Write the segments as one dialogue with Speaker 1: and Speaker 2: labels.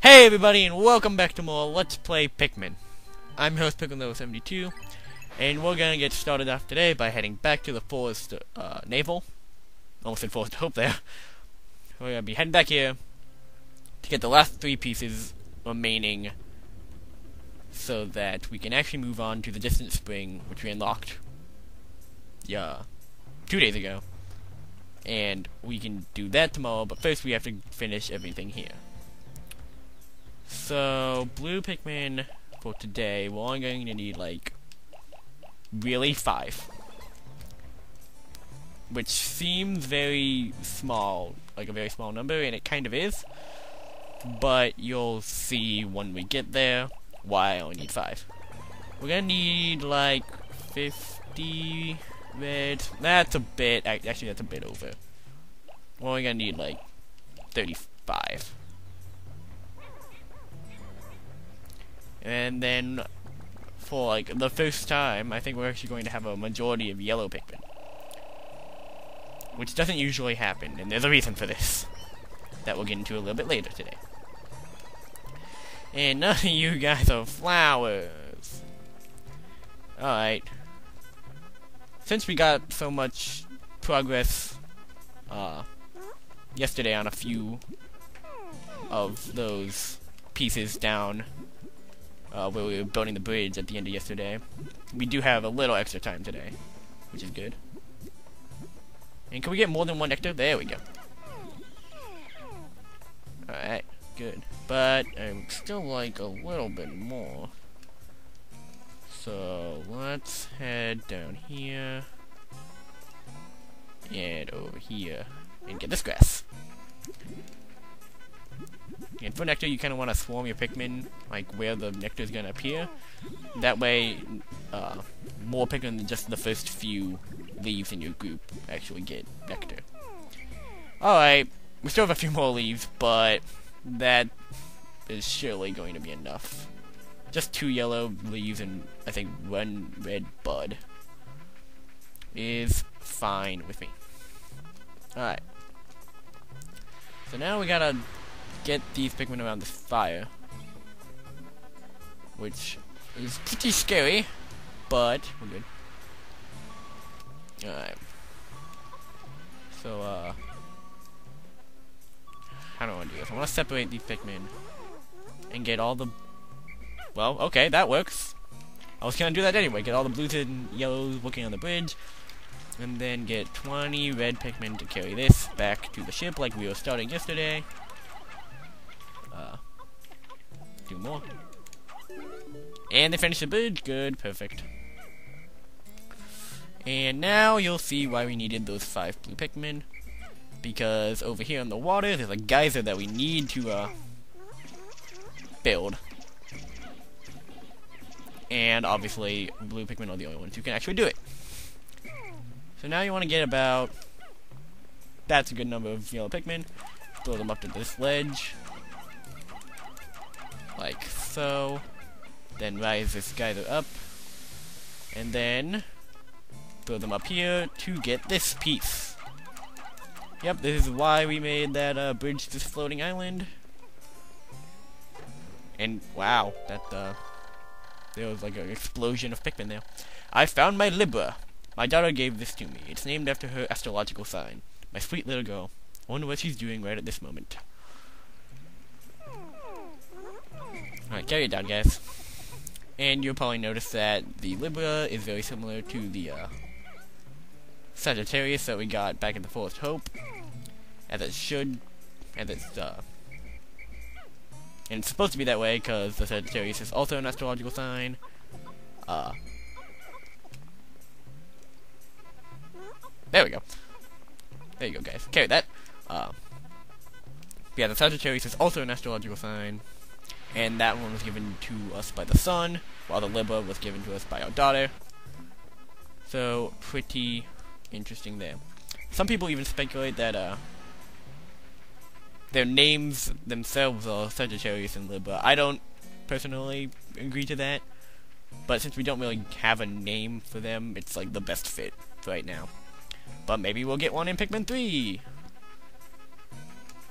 Speaker 1: Hey everybody, and welcome back to more Let's Play Pikmin. I'm your host Pikmin level 72, and we're gonna get started off today by heading back to the Forest Navel. Almost said Forest Hope there. We're gonna be heading back here to get the last 3 pieces remaining, so that we can actually move on to the distant spring, which we unlocked 2 days ago. And we can do that tomorrow, but first we have to finish everything here. So, blue Pikmin for today, we're only going to need, like, really 5. Which seems very small, like a very small number, and it kind of is. But you'll see when we get there why I only need 5. We're gonna need, like, 50 red. That's a bit, actually that's a bit over. We're only gonna need, like, 35. And then, for like the first time, I think we're actually going to have a majority of yellow Pikmin. Which doesn't usually happen, and there's a reason for this. That we'll get into a little bit later today. And none of you guys are flowers. Alright. Since we got so much progress, yesterday on a few of those pieces down, where we were building the bridge at the end of yesterday, we do have a little extra time today, which is good. And can we get more than 1 nectar? There we go. Alright, good. But I would still like a little bit more. So let's head down here and over here and get this grass. And for nectar, you kind of want to swarm your Pikmin, like, where the nectar is going to appear. That way, more Pikmin than just the first few leaves in your group actually get nectar. Alright, we still have a few more leaves, but that is surely going to be enough. Just 2 yellow leaves and, I think, 1 red bud is fine with me. Alright. So now we gotta get these Pikmin around this fire, which is pretty scary, but we're good. Alright. So, how do I want to do this? I want to separate these Pikmin and get all the... Well, okay, that works. I was gonna do that anyway, get all the blues and yellows working on the bridge, and then get 20 red Pikmin to carry this back to the ship like we were starting yesterday. Do more. And they finished the bridge. Good, perfect. And now you'll see why we needed those 5 blue Pikmin. Because over here in the water, there's a geyser that we need to, build. And obviously, blue Pikmin are the only ones who can actually do it. So now you want to get about... That's a good number of yellow Pikmin. Throw them up to this ledge. Like so. Then rise this geyser up. And then throw them up here to get this piece. Yep, this is why we made that bridge to this floating island. And wow, that there was like an explosion of Pikmin there. I found my Libra. My daughter gave this to me. It's named after her astrological sign. My sweet little girl. I wonder what she's doing right at this moment. Alright, carry it down, guys. And you'll probably notice that the Libra is very similar to the Sagittarius that we got back in the Forest Hope. As it should. And it's supposed to be that way because the Sagittarius is also an astrological sign. There we go. There you go, guys. Carry that. Yeah, the Sagittarius is also an astrological sign. And that one was given to us by the sun, while the Libra was given to us by our daughter. So, pretty interesting there. Some people even speculate that, their names themselves are Sagittarius and Libra. I don't personally agree to that. But since we don't really have a name for them, it's like the best fit right now. But maybe we'll get one in Pikmin 3!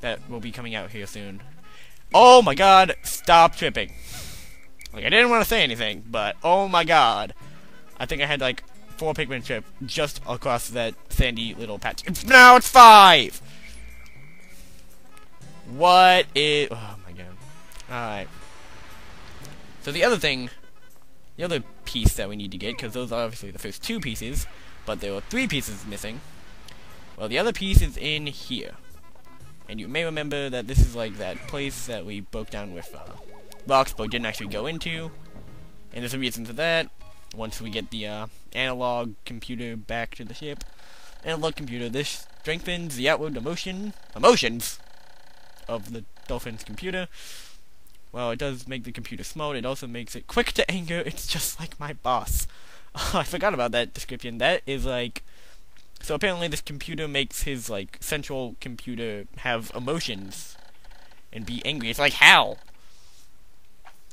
Speaker 1: That will be coming out here soon. Oh my god, stop tripping. Like, I didn't want to say anything, but oh my god. I think I had like 4 Pikmin trip just across that sandy little patch. Now it's 5! What is... Oh my god. Alright. So the other thing, the other piece that we need to get, because those are obviously the first 2 pieces, but there were 3 pieces missing. Well, the other piece is in here. And you may remember that this is like that place that we broke down with rocks, but didn't actually go into. And there's a reason for that. Once we get the analog computer back to the ship. Analog computer, this strengthens the outward emotions of the dolphin's computer. Well, it does make the computer smart. It also makes it quick to anger. It's just like my boss. I forgot about that description. That is like... So apparently this computer makes his, like, central computer have emotions and be angry. It's like Hal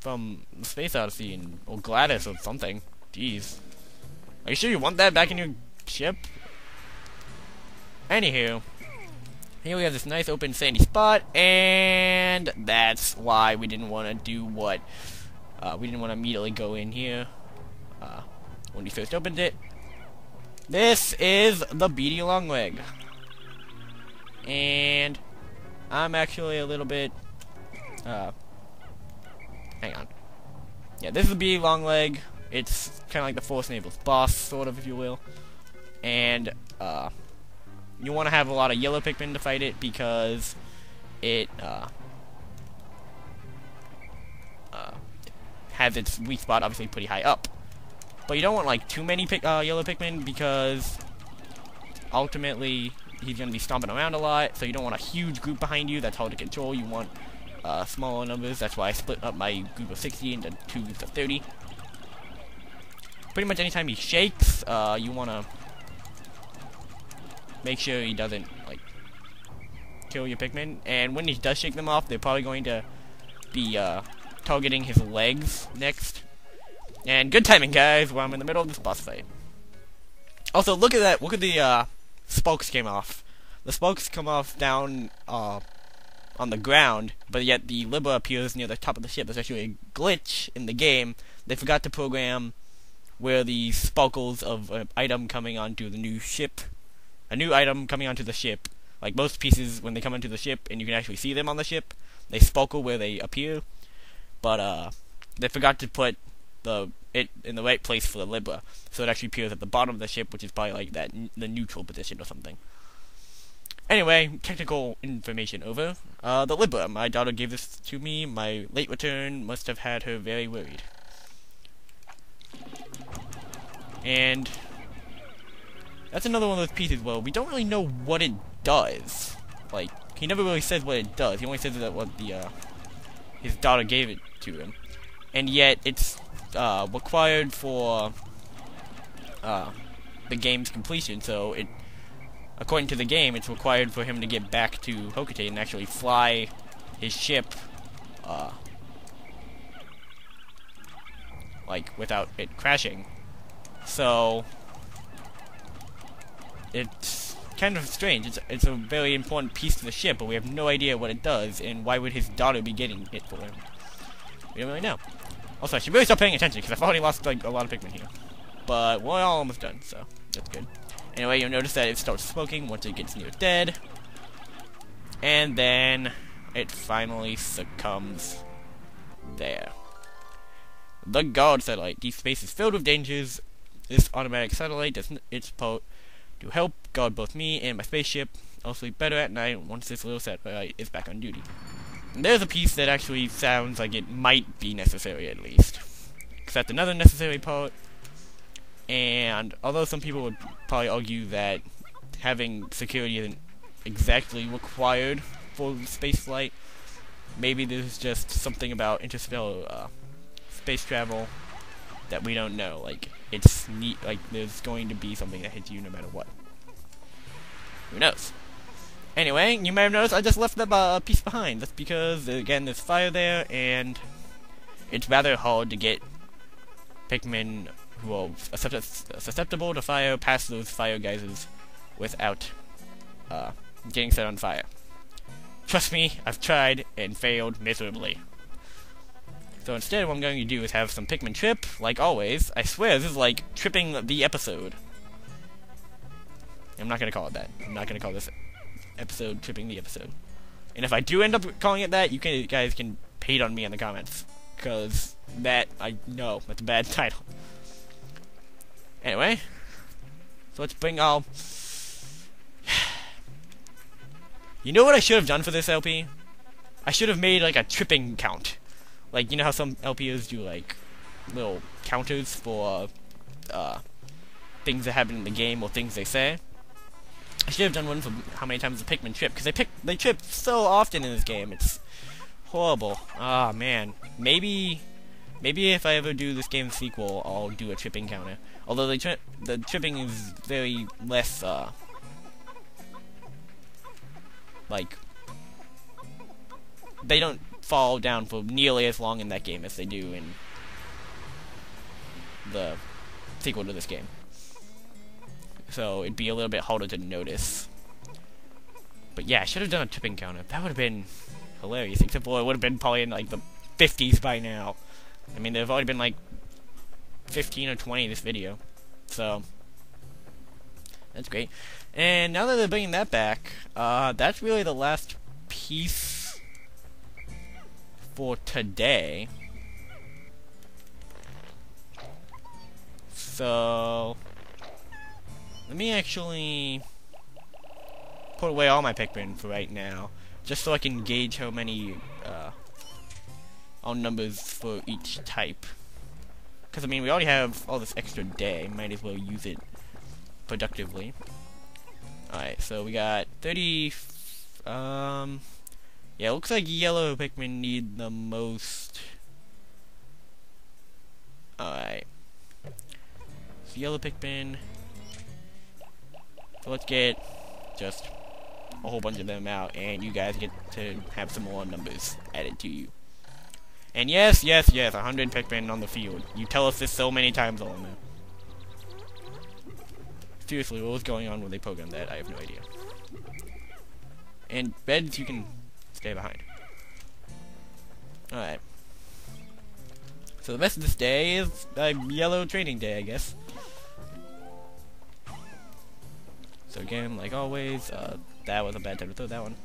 Speaker 1: from the Space Odyssey or Gladys or something. Jeez. Are you sure you want that back in your ship? Anywho, here we have this nice open sandy spot, and that's why we didn't want to do what, we didn't want to immediately go in here, when we first opened it. This is the beady longleg. And I'm actually a little bit, hang on. Yeah, this is the beady longleg. It's kind of like the Forest Navel's boss, sort of, if you will. And, you want to have a lot of yellow Pikmin to fight it because it, has its weak spot obviously pretty high up. But you don't want, like, too many yellow Pikmin because ultimately he's going to be stomping around a lot, so you don't want a huge group behind you. That's hard to control. You want smaller numbers. That's why I split up my group of 60 into 2 groups of 30. Pretty much anytime he shakes, you want to make sure he doesn't, like, kill your Pikmin. And when he does shake them off, they're probably going to be targeting his legs next. And good timing, guys, while I'm in the middle of this boss fight. Also, look at that. Look at the spokes came off. The spokes come off down on the ground, but yet the Libra appears near the top of the ship. There's actually a glitch in the game. They forgot to program where the sparkles of an item coming onto the new ship, a new item coming onto the ship, like most pieces when they come onto the ship and you can actually see them on the ship, they sparkle where they appear, but they forgot to put it in the right place for the Libra, so it actually appears at the bottom of the ship, which is probably like the neutral position or something. Anyway, technical information over. The Libra, my daughter gave this to me. My late return must have had her very worried. And that's another one of those pieces. Well, we don't really know what it does. Like, he never really says what it does. He only says that what his daughter gave it to him, and yet it's required for the game's completion. So it, according to the game, it's required for him to get back to Hokate and actually fly his ship, like without it crashing. So it's kind of strange. It's a very important piece to the ship, but we have no idea what it does, and why would his daughter be getting it for him? We don't really know. Also, I should really start paying attention, because I've already lost, like, a lot of Pikmin here. But we're almost done, so that's good. Anyway, you'll notice that it starts smoking once it gets near dead. And then it finally succumbs there. The guard satellite. Deep space is filled with dangers. This automatic satellite does its part to help guard both me and my spaceship. I'll sleep better at night once this little satellite is back on duty. And there's a piece that actually sounds like it might be necessary, at least. Except another necessary part. And although some people would probably argue that having security isn't exactly required for spaceflight, maybe there's just something about interstellar space travel that we don't know. Like, it's neat. Like, there's going to be something that hits you no matter what. Who knows? Anyway, you may have noticed I just left the piece behind. That's because, again, there's fire there, and it's rather hard to get Pikmin who are susceptible to fire past those fire geysers without getting set on fire. Trust me, I've tried and failed miserably. So instead, what I'm going to do is have some Pikmin trip, like always. I swear, this is like tripping the episode. I'm not going to call it that. I'm not going to call this episode tripping the episode. And if I do end up calling it that, you guys can hate on me in the comments. Because that, I know, that's a bad title. Anyway, so let's bring all... You know what I should have done for this LP? I should have made like a tripping count. Like, you know how some LPs do like little counters for things that happen in the game or things they say? I should have done one for how many times the Pikmin trip, because they trip so often in this game. It's horrible. Ah, man. Maybe if I ever do this game's sequel, I'll do a tripping counter. Although the tripping is very less, like, they don't fall down for nearly as long in that game as they do in the sequel to this game. So it'd be a little bit harder to notice. But yeah, I should have done a tripping counter. That would have been hilarious, except for it would have been probably in like the 50s by now. I mean, there have already been like 15 or 20 in this video. So that's great. And now that they're bringing that back, that's really the last piece for today. So let me actually put away all my Pikmin for right now, just so I can gauge how many all numbers for each type. Because I mean, we already have all this extra day, might as well use it productively. Alright, so we got 30. Yeah, it looks like yellow Pikmin need the most. Alright. So yellow Pikmin. So let's get just a whole bunch of them out, and you guys get to have some more numbers added to you. And yes, 100 Pikmin on the field. You tell us this so many times all now. Seriously, what was going on when they programmed that? I have no idea. And beds, you can stay behind. Alright. So the rest of this day is yellow training day, I guess. So again, like always, that was a bad time to throw that one.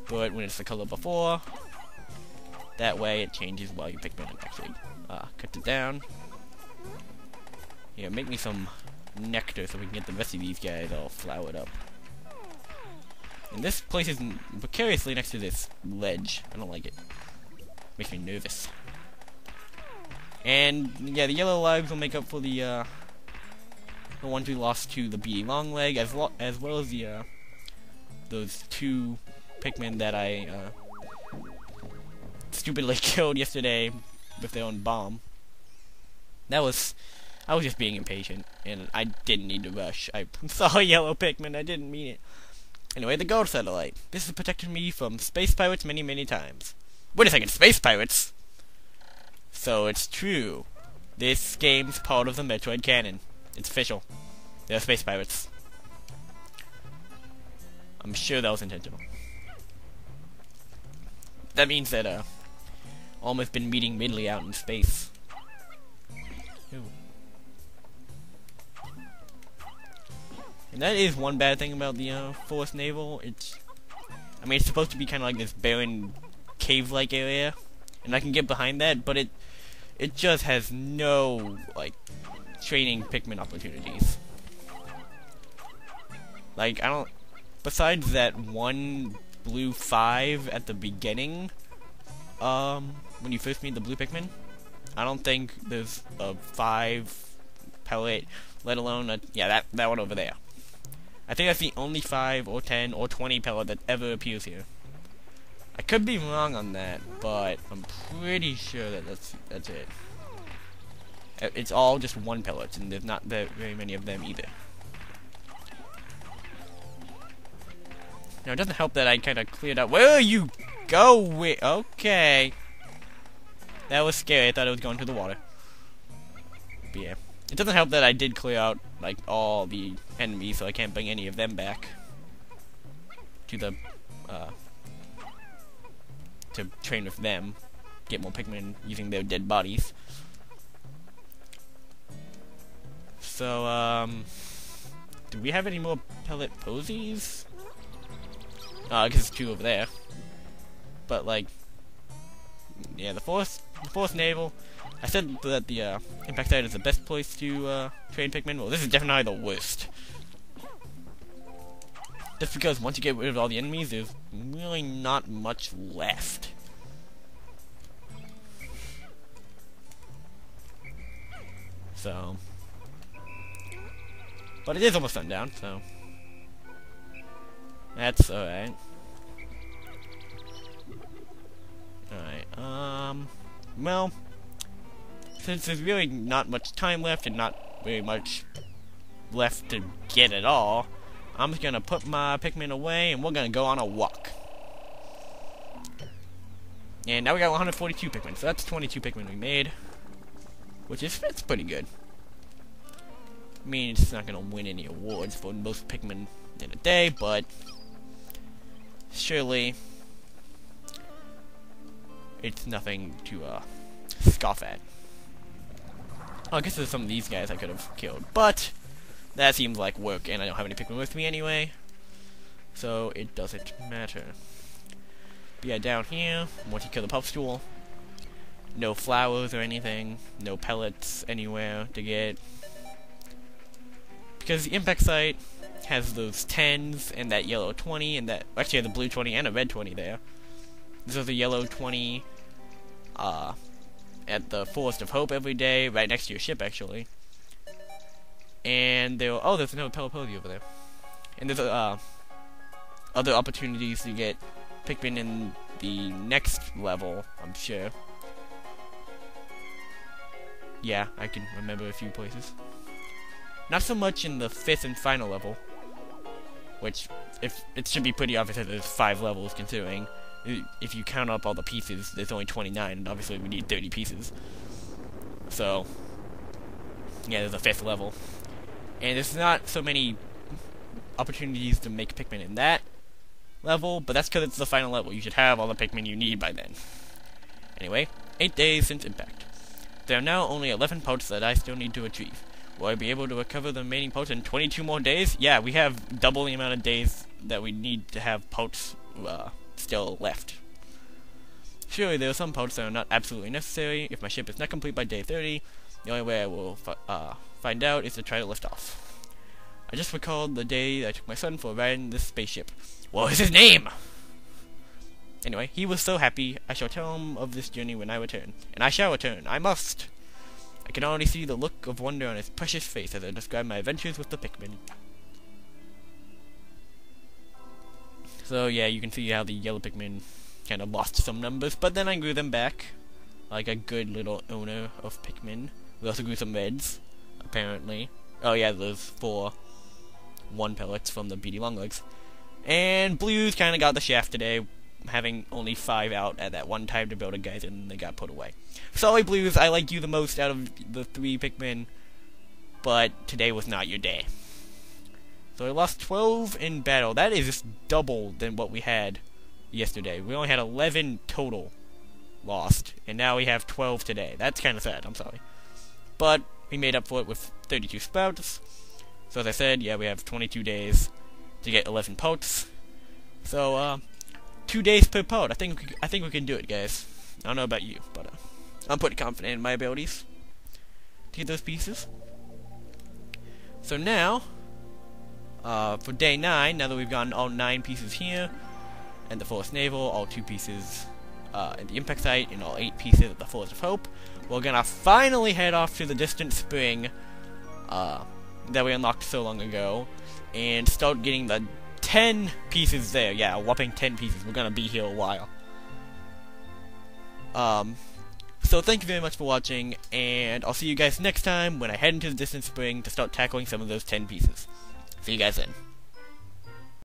Speaker 1: But when it's the color before, that way it changes while you Pikmin and actually cut it down. Yeah, make me some nectar so we can get the rest of these guys all flowered up. And this place is precariously next to this ledge. I don't like it. Makes me nervous. And yeah, the yellow lives will make up for the ones we lost to the beady longleg, as well as the those two Pikmin that I stupidly killed yesterday with their own bomb. I was just being impatient, and I didn't need to rush. I saw a yellow Pikmin, I didn't mean it. Anyway, the gold satellite. This has protected me from space pirates many, many times. Wait a second, space pirates? So it's true. This game's part of the Metroid canon. It's official. They're space pirates. I'm sure that was intentional. That means that, almost been meeting Midley out in space. Ooh. And that is one bad thing about the, Forest Navel. I mean, it's supposed to be kind of like this barren, cave-like area. And I can get behind that, but it just has no, like, training Pikmin opportunities. Like, besides that one blue 5 at the beginning, when you first meet the blue Pikmin, I don't think there's a 5 Pellet, let alone yeah, that one over there. I think that's the only 5 or 10 or 20 Pellet that ever appears here. I could be wrong on that, but I'm pretty sure that that's it. It's all just one Pellet, and there's not very many of them either. Now, it doesn't help that I kind of cleared out. Where are you going? Okay. That was scary. I thought it was going to the water. But yeah. It doesn't help that I did clear out, like, all the enemies, so I can't bring any of them back to the to train with them, get more Pikmin using their dead bodies. So, do we have any more Pellet posies? I guess there's 2 over there. But, like, yeah, the Forest Navel. I said that the impact site is the best place to train Pikmin. Well, this is definitely the worst. Just because once you get rid of all the enemies, there's really not much left. So, but it is almost sundown, so that's alright. Alright, well, since there's really not much time left and not very much left to get at all, I'm just gonna put my Pikmin away and we're gonna go on a walk. And now we got 142 Pikmin, so that's 22 Pikmin we made, which is, it's pretty good. I mean, it's not gonna win any awards for most Pikmin in a day, but surely it's nothing to scoff at. Oh, I guess there's some of these guys I could have killed, but that seems like work, and I don't have any Pikmin with me anyway, so it doesn't matter. But yeah, down here, once you kill the puff stool, no flowers or anything, no pellets anywhere to get, because the impact site has those 10s and that yellow 20 and that actually the blue 20 and a red 20 there. There's a yellow 20 at the Forest of Hope every day, right next to your ship actually. And there, oh, there's another Pellet posy over there. And there's other opportunities to get Pikmin in the next level, I'm sure. Yeah, I can remember a few places. Not so much in the 5th and final level, which, if it should be pretty obvious that there's 5 levels, considering if you count up all the pieces, there's only 29, and obviously we need 30 pieces. So, yeah, there's a 5th level. And there's not so many opportunities to make Pikmin in that level, but that's because it's the final level. You should have all the Pikmin you need by then. Anyway, 8 days since impact. There are now only 11 pots that I still need to achieve. Will I be able to recover the remaining pots in 22 more days? Yeah, we have double the amount of days that we need to have pots still left. Surely there are some pots that are not absolutely necessary. If my ship is not complete by day 30, the only way I will find out is to try to lift off. I just recalled the day I took my son for a ride in this spaceship. What was his name? Anyway, he was so happy. I shall tell him of this journey when I return. And I shall return. I must. I can already see the look of wonder on his precious face as I describe my adventures with the Pikmin. So yeah, you can see how the yellow Pikmin kind of lost some numbers, but then I grew them back, like a good little owner of Pikmin. We also grew some reds, apparently. Oh yeah, those 4 1 pellets from the beady longlegs. And blues kind of got the shaft today, having only 5 out at that one time to build a guys, and they got put away. Sorry, blues, I like you the most out of the 3 Pikmin, but today was not your day. So I lost 12 in battle. That is just double than what we had yesterday. We only had 11 total lost, and now we have 12 today. That's kind of sad, I'm sorry. But we made up for it with 32 sprouts. So as I said, yeah, we have 22 days to get 11 pots. So, 2 days per pot. I think we can do it, guys. I don't know about you, but I'm pretty confident in my abilities to get those pieces. So now, for day 9, now that we've gotten all 9 pieces here, and the Forest Navel, all 2 pieces at the impact site, and all 8 pieces at the Forest of Hope, we're gonna finally head off to the distant spring that we unlocked so long ago, and start getting the 10 pieces there. Yeah, a whopping 10 pieces. We're gonna be here a while. So thank you very much for watching, and I'll see you guys next time when I head into the distant spring to start tackling some of those 10 pieces. See you guys then.